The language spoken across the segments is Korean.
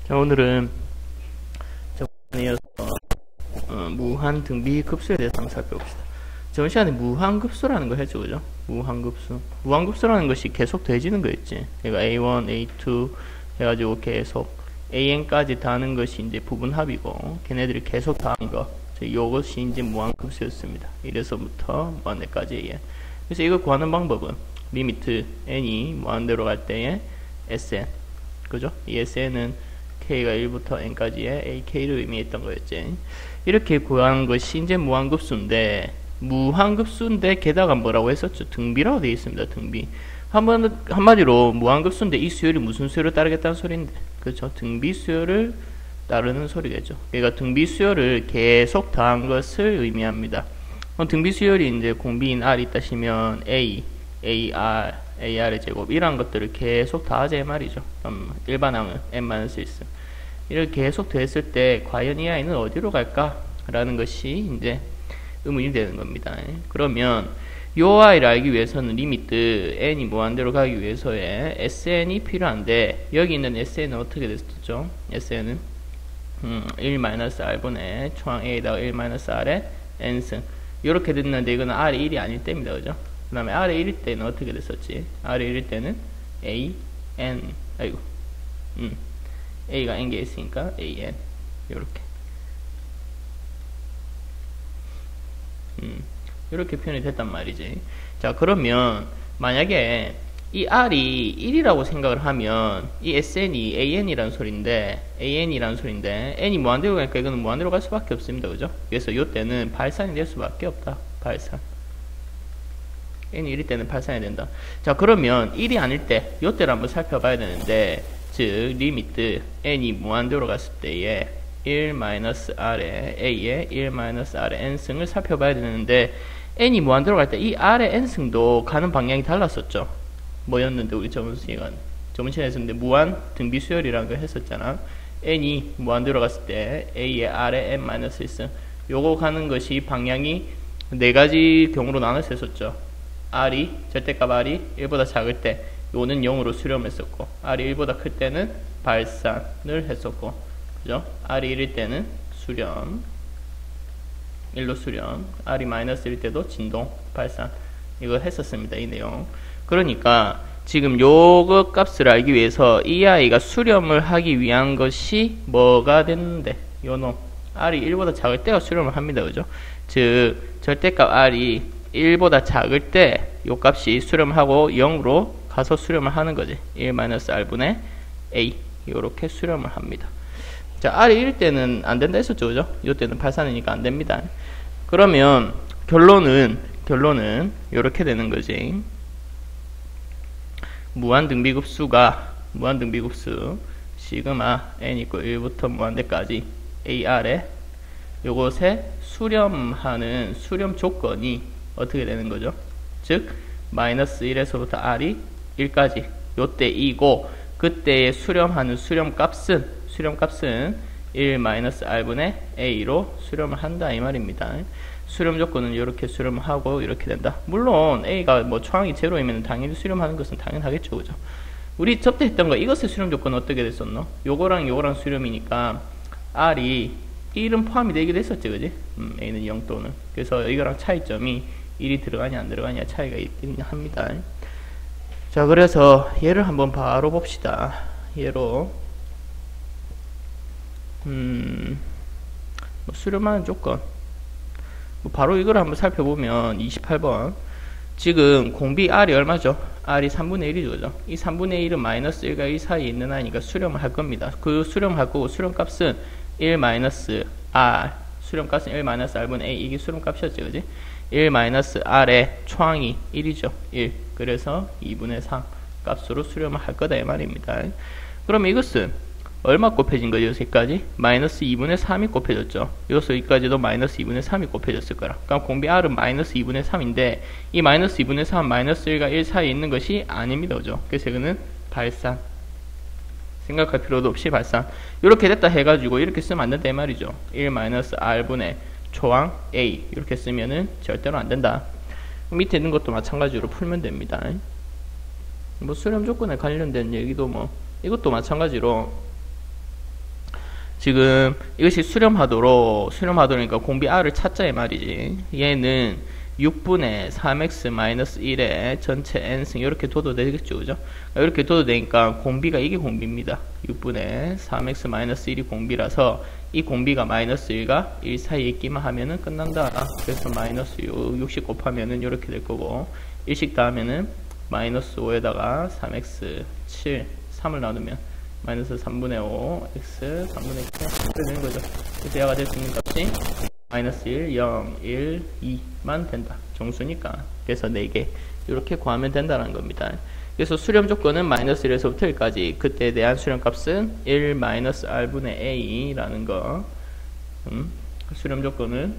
자, 오늘은 저번에 이어서 무한 등비 급수에 대해서 한번 살펴봅시다. 저번 시간에 무한급수라는 거 했죠, 그죠? 무한급수. 무한급수라는 것이 계속 더해지는 거였지. 그러니까 A1, A2 해가지고 계속 AN까지 다는 것이 이제 부분합이고, 걔네들이 계속 다는 거. 이것이 이제 무한급수였습니다. 1에서부터 무한대까지. 그래서 이걸 구하는 방법은 리미트 n이 무한대로 갈 때에 Sn. 그죠? 이 Sn은 K가 1부터 N까지의 AK를 의미했던 거였지. 이렇게 구하는 것이 이제 무한급수인데, 게다가 뭐라고 했었죠? 등비라고 되어 있습니다. 등비. 한마디로 무한급수인데 이 수열이 무슨 수열을 따르겠다는 소리인데, 그렇죠? 등비 수열을 따르는 소리겠죠. 그러니까 등비 수열을 계속 더한 것을 의미합니다. 등비 수열이 이제 공비인 R이 있다시면 A, AR, AR의 제곱 이런 것들을 계속 더하자 말이죠. 일반항은 n-1 이를 계속 더했을 때 과연 이 아이는 어디로 갈까? 라는 것이 이제 의문이 되는 겁니다. 그러면 요 아이를 알기 위해서는 리미트 n이 무한대로 가기 위해서의 sn이 필요한데, 여기 있는 sn은 어떻게 됐었죠? sn은 1-r분의 초항 a에다가 1-r의 n승 이렇게 됐는데, 이거는 r이 1이 아닐 때입니다. 그죠? 그 다음에 r이 1일 때는 어떻게 됐었지? r이 1일 때는 a, n, a가 n개 있으니까 an 요렇게 이렇게 표현이 됐단 말이지. 자, 그러면 만약에 이 r이 1이라고 생각을 하면 이 sn이 an이라는 소리인데 n이 무한대로 가니까 이거는 무한대로 갈 수밖에 없습니다. 그죠? 그래서 요때는 발산이 될 수밖에 없다. 발산. n이 1일 때는 발산이 된다. 자, 그러면 1이 아닐 때 요때를 한번 살펴봐야 되는데, 즉 리미트 n이 무한대로 갔을 때에 1-r의 a의 1-r의 n승을 살펴봐야 되는데, n이 무한대로 갈 때 이 r의 n승도 가는 방향이 달랐었죠. 뭐였는데 우리 저번 시간에 했었는데 무한 등비 수열이라는 걸 했었잖아. n이 무한대로 갔을 때 a의 r의 n-1승 요거 가는 것이 방향이 네 가지 경우로 나눠서 했었죠. r이 절대값 r이 1보다 작을 때 요는 0으로 수렴했었고, r이 1보다 클 때는 발산을 했었고, 그죠? r이 1일 때는 수렴 1로 수렴, r이 -1일 때도 진동 발산, 이걸 했었습니다. 이 내용. 그러니까 지금 요거 값을 알기 위해서 이 아이가 수렴을 하기 위한 것이 뭐가 됐는데, 요놈 r이 1보다 작을 때가 수렴을 합니다. 그죠? 즉 절대값 r이 1보다 작을 때 요 값이 수렴하고 0으로 가서 수렴을 하는 거지. 1-r분의 a 요렇게 수렴을 합니다. 자, r이 1일 때는 안 된다 했었죠. 그죠? 요 때는 발산이니까 안 됩니다. 그러면 결론은 요렇게 되는 거지. 무한등비급수 시그마 n = 1부터 무한대까지 ar에 요것에 수렴하는 수렴 조건이 어떻게 되는 거죠? 즉 -1에서부터 r이 1까지 요때 2고, 그때의 수렴하는 수렴값은 1-r분의 a로 수렴을 한다 이 말입니다. 수렴 조건은 이렇게 수렴하고 이렇게 된다. 물론 a가 뭐 초항이 제로이면 당연히 수렴하는 것은 당연하겠죠. 그죠? 우리 접대 했던 거 이것의 수렴 조건은 어떻게 됐었노? 요거랑 수렴이니까 r이 1은 포함이 되기도 했었지. 그지? a는 0 또는. 그래서 이거랑 차이점이 1이 들어가냐 안 들어가냐 차이가 있긴 합니다. 자, 그래서 얘를 한번 바로 봅시다. 얘로 수렴하는 조건, 바로 이걸 한번 살펴보면 28번 지금 공비 r이 얼마죠? r이 3분의 1이죠. 그죠? 이 3분의 1은 -1과 1 사이에 있는 아이니까 수렴을 할 겁니다. 그 수렴할 거고, 수렴값은 1-r, 수렴값은 1-r분의 a, 이게 수렴값이었지. 그지? 1-r의 초항이 1이죠. 1. 그래서 2분의 3 값으로 수렴을 할 거다 이 말입니다. 그러면 이것은 얼마 곱해진 거죠? 여기까지 -2분의 3이 곱해졌죠. 여기까지도 -2분의 3이 곱해졌을 거라. 그럼 공비 r은 -2분의 3인데 이 -2분의 3, -1과 1 사이에 있는 것이 아닙니다. 그죠? 그래서 이거는 발산. 생각할 필요도 없이 발산. 이렇게 됐다 해가지고 이렇게 쓰면 안 된다 이 말이죠. 1-r분의 초항 a 이렇게 쓰면은 절대로 안 된다. 밑에 있는 것도 마찬가지로 풀면 됩니다. 뭐 수렴 조건에 관련된 얘기도 뭐 이것도 마찬가지로 지금 이것이 수렴하도로니까 공비 r을 찾자 이 말이지. 얘는 6분의 3x-1의 전체 n승 이렇게 둬도 되겠죠, 그죠? 이렇게 둬도 되니까 공비가 이게 공비입니다. 6분의 3x-1이 공비라서 이 공비가 마이너스 1과 1 사이에 있기만 하면은 끝난다. 그래서 마이너스 60 곱하면은 이렇게 될 거고, 1씩 더하면은 마이너스 5에다가 3x 7 3을 나누면 마이너스 3분의 5 x 3분의 7 이렇게 되는 거죠. 그래서 얘가 될 수 있는 값이 마이너스 1, 0, 1, 2만 된다. 정수니까. 그래서 4개 이렇게 구하면 된다는 겁니다. 그래서 수렴 조건은 마이너스 1에서부터 1까지, 그때에 대한 수렴 값은 1 마이너스 r분의 a라는 거. 수렴 조건은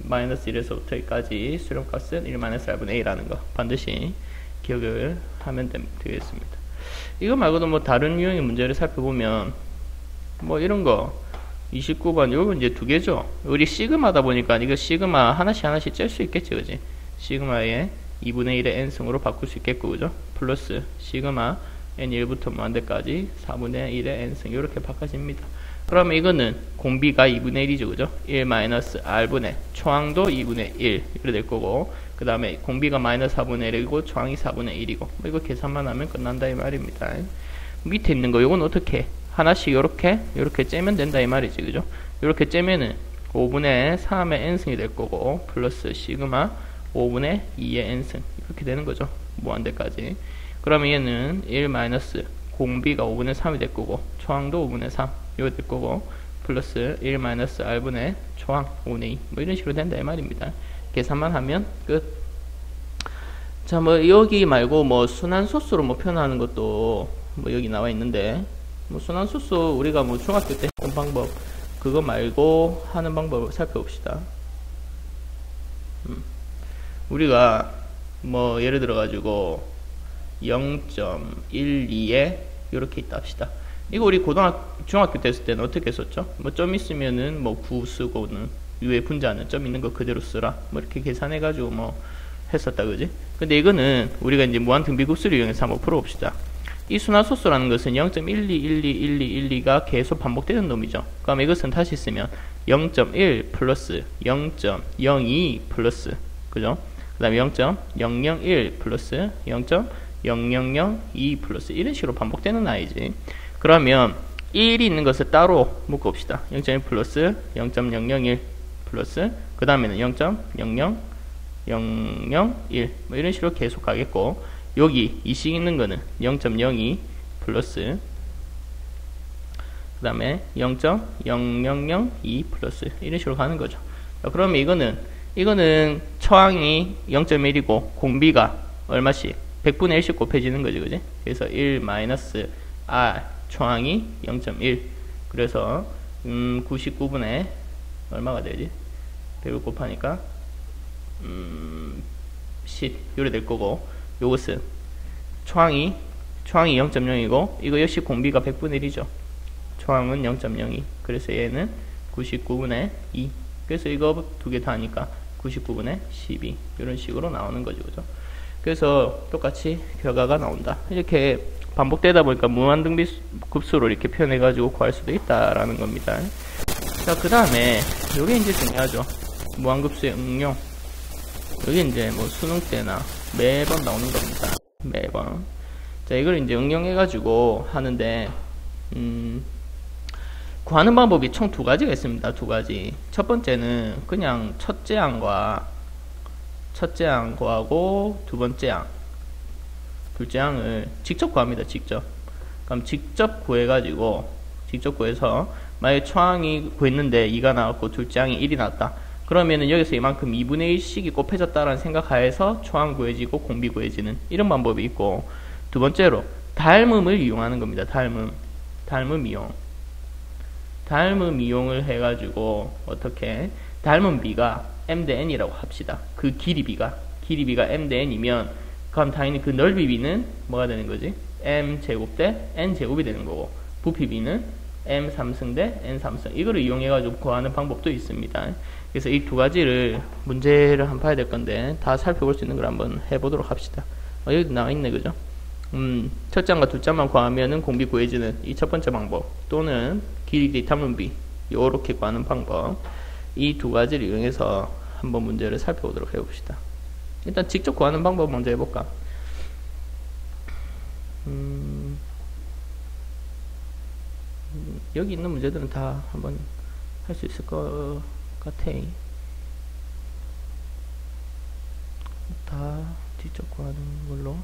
마이너스 1에서부터 1까지, 수렴 값은 1 마이너스 r분의 a라는 거 반드시 기억을 하면 되겠습니다. 이거 말고도 뭐 다른 유형의 문제를 살펴보면 뭐 이런 거 29번 요거 이제 두 개죠. 우리 시그마다 보니까 이거 시그마 하나씩 짤 수 있겠지, 그지? 시그마에 2분의 1의 n승으로 바꿀 수 있겠고, 그죠? 플러스 시그마 n1부터 무한대까지 4분의 1의 n승 이렇게 바꿔집니다. 그러면 이거는 공비가 2분의 1이죠, 그죠? 1 마이너스 r분의 초항도 2분의 1 이렇게 될 거고, 그 다음에 공비가 마이너스 4분의 1이고 초항이 4분의 1이고, 뭐 이거 계산만 하면 끝난다 이 말입니다. 밑에 있는 거 요건 어떻게 하나씩 요렇게 째면 된다 이 말이지, 그죠? 요렇게 째면은 5분의 3의 n승이 될 거고, 플러스 시그마 5분의 2의 n승 이렇게 되는 거죠. 무한대까지. 그러면 얘는 1 마이너스 공비가 5분의 3이 될 거고, 초항도 5분의 3 이거 될 거고, 플러스 1 마이너스 r분의 초항 5분의 2 뭐 이런 식으로 된다 이 말입니다. 계산만 하면 끝. 자, 뭐 여기 말고 뭐 순환소수로 뭐 표현하는 것도 뭐 여기 나와 있는데, 뭐 순환소수 우리가 뭐 중학교 때 했던 방법 그거 말고 하는 방법을 살펴봅시다. 우리가 뭐 예를 들어 가지고 0.12에 이렇게 있다 합시다. 이거 우리 중학교 때 했을 때는 어떻게 썼죠? 뭐 점 있으면은 뭐 9 쓰고는 위에 분자는 점 있는 거 그대로 쓰라 뭐 이렇게 계산해 가지고 뭐 했었다, 그지? 근데 이거는 우리가 이제 무한등비급수를 이용해서 한번 풀어봅시다. 이 순환소수라는 것은 0.12121212가 계속 반복되는 놈이죠. 그럼 이것은 다시 쓰면 0.1 플러스 0.02 플러스, 그죠? 그 다음에 0.001 플러스 0.0002 플러스 이런 식으로 반복되는 아이지. 그러면 1이 있는 것을 따로 묶어봅시다. 0.1 플러스 0.001 플러스 그 다음에는 0.00001 뭐 이런 식으로 계속 가겠고, 여기 2씩 있는 거는 0.02 플러스 그 다음에 0.0002 플러스 이런 식으로 가는 거죠. 자, 그러면 이거는 처항이 0.1이고 공비가 얼마씩 100분의 1씩 곱해지는 거지, 그지? 그래서 1 마이너스 r 초항이 0.1 그래서 99분의 얼마가 되지? 100을 곱하니까 10 요래 될 거고, 요것은 초항이 0.0이고 이거 역시 공비가 100분의 1이죠. 초항은 0.02 그래서 얘는 99분의 2 그래서 이거 두 개 다 하니까 99분의 12 이런 식으로 나오는 거죠, 그죠? 그래서 똑같이 결과가 나온다. 이렇게 반복되다 보니까 무한등비급수로 이렇게 표현해 가지고 구할 수도 있다라는 겁니다. 자, 그 다음에 요게 이제 중요하죠. 무한급수의 응용. 여기 이제 뭐 수능 때나 매번 나오는 겁니다. 매번. 자, 이걸 이제 응용해가지고 하는데, 구하는 방법이 총 두 가지가 있습니다. 두 가지. 첫 번째는 그냥 첫째 항 구하고 두 번째 항, 둘째 항을 직접 구합니다. 직접. 그럼 직접 구해서 만약에 초항이 구했는데 2가 나왔고 둘째 항이 1이 나왔다. 그러면은 여기서 이만큼 2분의 1씩이 곱해졌다라는 생각하에서 초항 구해지고 공비 구해지는 이런 방법이 있고, 두 번째로 닮음을 이용하는 겁니다. 닮음 이용을 해가지고 어떻게 닮은 비가 m 대 n이라고 합시다. 그 길이 비가 m 대 n이면 그럼 당연히 그 넓이 비는 뭐가 되는 거지? m 제곱 대 n 제곱이 되는 거고, 부피 비는 m 3승 대 n 3승 이거를 이용해가지고 구하는 방법도 있습니다. 그래서 이 두 가지를 문제를 한번 봐야 될 건데 다 살펴볼 수 있는 걸 한번 해보도록 합시다. 여기도 나와 있네, 그죠? 첫째 항과 둘째 항만 구하면은 공비 구해지는 이 첫 번째 방법, 또는 길이 탐문비 요렇게 구하는 방법, 이 두 가지를 이용해서 한번 문제를 살펴보도록 해봅시다. 일단 직접 구하는 방법 먼저 해볼까? 여기 있는 문제들은 다 한번 할 수 있을 것 같아. 다 직접 구하는 걸로.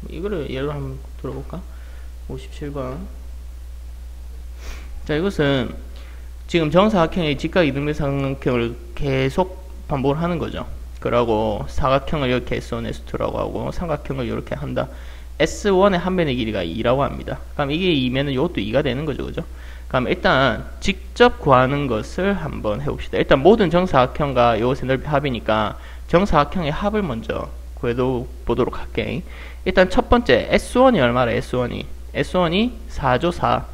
이거를 예로 한번 들어볼까? 57번. 자, 이것은 지금 정사각형의 직각 이등변삼각형을 계속 반복을 하는 거죠. 그러고 사각형을 이렇게 S1, S2라고 하고 삼각형을 이렇게 한다. S1의 한 변의 길이가 2라고 합니다. 그럼 이게 2면은 이것도 2가 되는 거죠. 그죠? 그럼 일단 직접 구하는 것을 한번 해봅시다. 일단 모든 정사각형과 이것의 넓이 합이니까 정사각형의 합을 먼저 구해보도록 할게. 일단 첫 번째 S1이 얼마라? S1이 4죠. 4.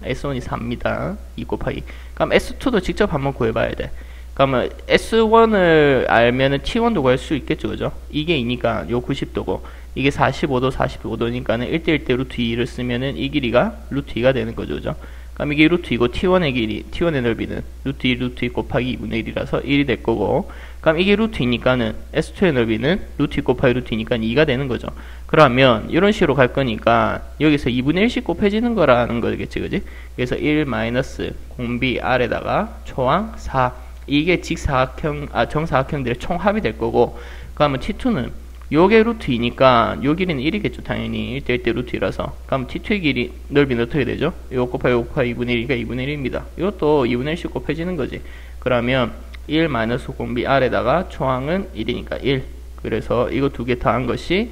S1이 4입니다. 2 곱하기. 그럼 S2도 직접 한번 구해봐야 돼. 그러면 S1을 알면은 T1도 구할 수 있겠죠. 그죠? 이게 2니까 요 90도고 이게 45도 45도니까는 1대1대 루트 2를 쓰면은 이 길이가 루트 2가 되는 거죠. 그죠? 그럼 이게 루트 2고 T1의 길이, T1의 넓이는 루트 2 루트 2 곱하기 2분의 1이라서 1이 될 거고, 그럼 이게 루트 2니까는 S2의 넓이는 루트 2 곱하기 루트 2니까 2가 되는 거죠. 그러면 이런 식으로 갈 거니까 여기서 2분의 1씩 곱해지는 거라는 거겠지. 그지? 그래서 1 마이너스 공비 R에다가 초항 4, 이게 직사각형, 정사각형들의 총합이 될 거고, 그러면 T2는 요게 루트 2니까 요 길이는 1이겠죠. 당연히 1대1대 루트 2라서. 그럼 T2의 길이 넓이는 어떻게 되죠? 요 곱하기 요 곱하기 2분의 1이니까 2분의 1입니다. 이것도 2분의 1씩 곱해지는 거지. 그러면 1 마이너스 공비 R에다가 초항은 1이니까 1. 그래서 이거 두 개 더한 것이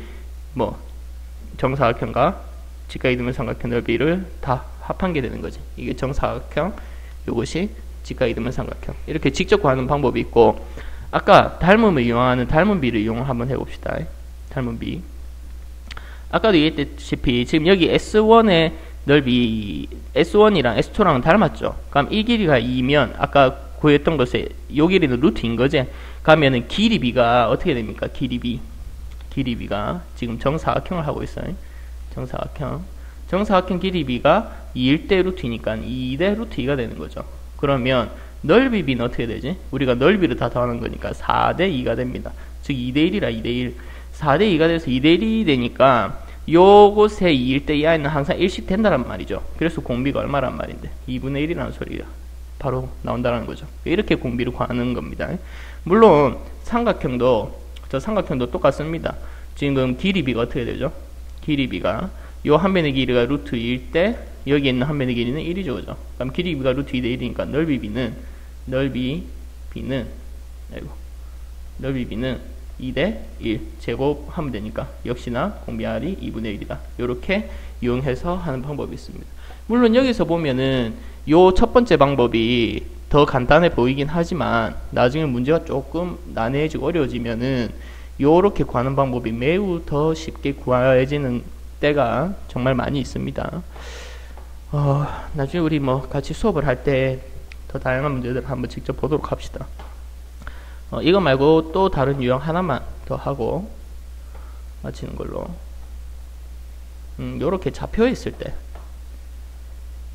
뭐 정사각형과 직각 이등변삼각형 넓이를 다 합한 게 되는 거지. 이게 정사각형, 요것이 직각 이등변삼각형. 이렇게 직접 구하는 방법이 있고, 아까 닮음을 이용하는 닮음비를 이용을 한번 해봅시다. 닮음비. 아까도 얘기했다시피 지금 여기 S1의 넓이 S1이랑 S2랑 닮았죠. 그럼 이 길이가 2면 아까 구했던 것에 요 길이는 루트인 거지. 그러면은 길이비가 어떻게 됩니까? 길이비가 지금 정사각형을 하고 있어요. 정사각형 길이비가 2대 루트 2니까 2대 루트 2가 되는 거죠. 그러면 넓이비는 어떻게 되지? 우리가 넓이를 다 더하는 거니까 4대 2가 됩니다. 즉 2대 1이라 2대 1. 4대 2가 돼서 2대 1이 되니까 요곳에 2일 때 이 아이는 항상 1씩 된다란 말이죠. 그래서 공비가 얼마란 말인데 2분의 1이라는 소리가 바로 나온다는 거죠. 이렇게 공비를 구하는 겁니다. 물론 삼각형도 똑같습니다. 지금 길이비가 어떻게 되죠? 길이비가 요 한 변의 길이가 루트 2일 때 여기 있는 한 변의 길이는 1이죠. 그죠? 그럼 길이비가 루트 2대 1이니까 넓이비는 2대 1 제곱하면 되니까 역시나 공비 R이 2분의 1이다. 요렇게 이용해서 하는 방법이 있습니다. 물론 여기서 보면은 요 첫 번째 방법이 더 간단해 보이긴 하지만 나중에 문제가 조금 난해해지고 어려워지면은 요렇게 구하는 방법이 매우 더 쉽게 구해지는 때가 정말 많이 있습니다. 나중에 우리 뭐 같이 수업을 할 때 더 다양한 문제들을 한번 직접 보도록 합시다. 이거 말고 또 다른 유형 하나만 더 하고 마치는 걸로. 요렇게 자표에 있을 때,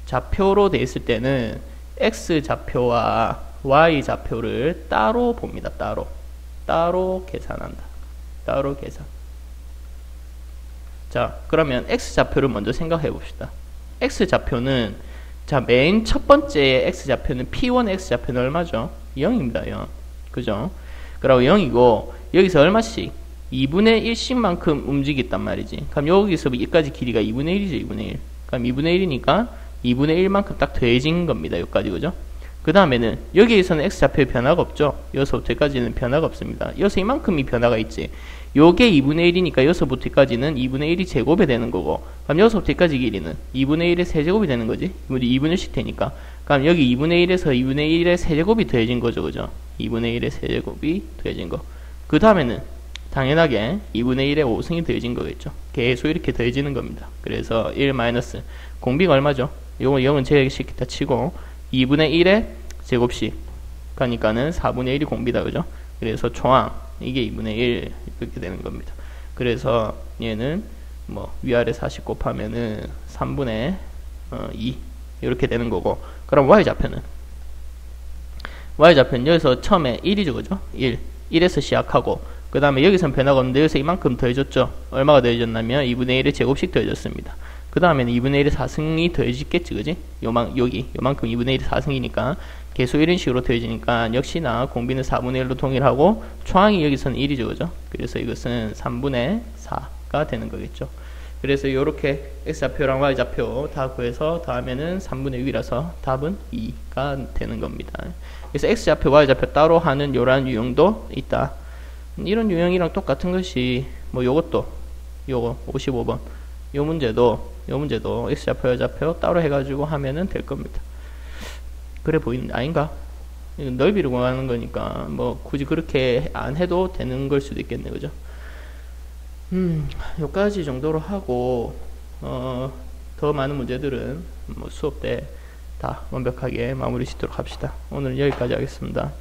자표로 돼 있을 때는 X 좌표와 Y 좌표를 따로 봅니다. 따로 계산한다. 따로 계산. 자, 그러면 X 좌표를 먼저 생각해 봅시다. X 좌표는, 자, 맨 첫 번째 X 좌표는 P1 X 좌표는 얼마죠? 0입니다. 0. 그죠? 그리고 0이고, 여기서 얼마씩? 2분의 1씩만큼 움직였단 말이지. 그럼 여기서 여기까지 길이가 2분의 1이죠. 2분의 1. 그럼 2분의 1이니까 2분의 1만큼 딱 더해진 겁니다. 여기까지. 그죠? 그 다음에는 여기에서는 X 좌표에 변화가 없죠. 여기서부터 여기까지는 변화가 없습니다. 여기서 이만큼이 변화가 있지. 요게 2분의 1이니까 여기서부터 여기까지는 2분의 1이 제곱이 되는 거고, 그럼 여기서부터 여기까지 길이는 2분의 1의 세제곱이 되는 거지. 2분의 1씩 되니까. 그럼 여기 2분의 1에서 2분의 1의 세제곱이 더해진 거죠. 그죠? 2분의 1의 세제곱이 더해진 거. 그 다음에는 당연하게 2분의 1의 5승이 더해진 거겠죠. 계속 이렇게 더해지는 겁니다. 그래서 1 마이너스 공비가 얼마죠? 요거 0은 제곱시키다 치고 2분의 1의 제곱씩, 가니까는 4분의 1이 공비다. 그죠? 그래서 초항 이게 2분의 1 이렇게 되는 겁니다. 그래서 얘는 뭐 위아래 40 곱하면은 3분의 2 이렇게 되는 거고, 그럼 y좌표는 여기서 처음에 1이죠. 그죠? 1에서 시작하고 그 다음에 여기서는 변화가 없는데 여기서 이만큼 더해졌죠. 얼마가 더해졌냐면 2분의 1의 제곱씩 더해졌습니다. 그 다음에는 2분의 1의 4승이 더해지겠지. 그지? 요만큼 2분의 1의 4승이니까 계속 이런 식으로 더해지니까 역시나 공비는 4분의 1로 동일하고 초항이 여기서는 1이죠. 그죠? 그래서 이것은 3분의 4가 되는 거겠죠. 그래서 이렇게 x좌표랑 y좌표 다 구해서 더하면은 3분의 6이라서 답은 2가 되는 겁니다. 그래서 x좌표, y좌표 따로 하는 요런 유형도 있다. 이런 유형이랑 똑같은 것이 뭐 요거 55번 요 문제도 x좌표, y좌표 따로 해가지고 하면은 될 겁니다. 그래 보이는 아닌가? 넓이를 구하는 거니까 뭐 굳이 그렇게 안 해도 되는 걸 수도 있겠네. 그죠? 요까지 정도로 하고 더 많은 문제들은 뭐 수업 때 다 완벽하게 마무리 짓도록 합시다. 오늘 여기까지 하겠습니다.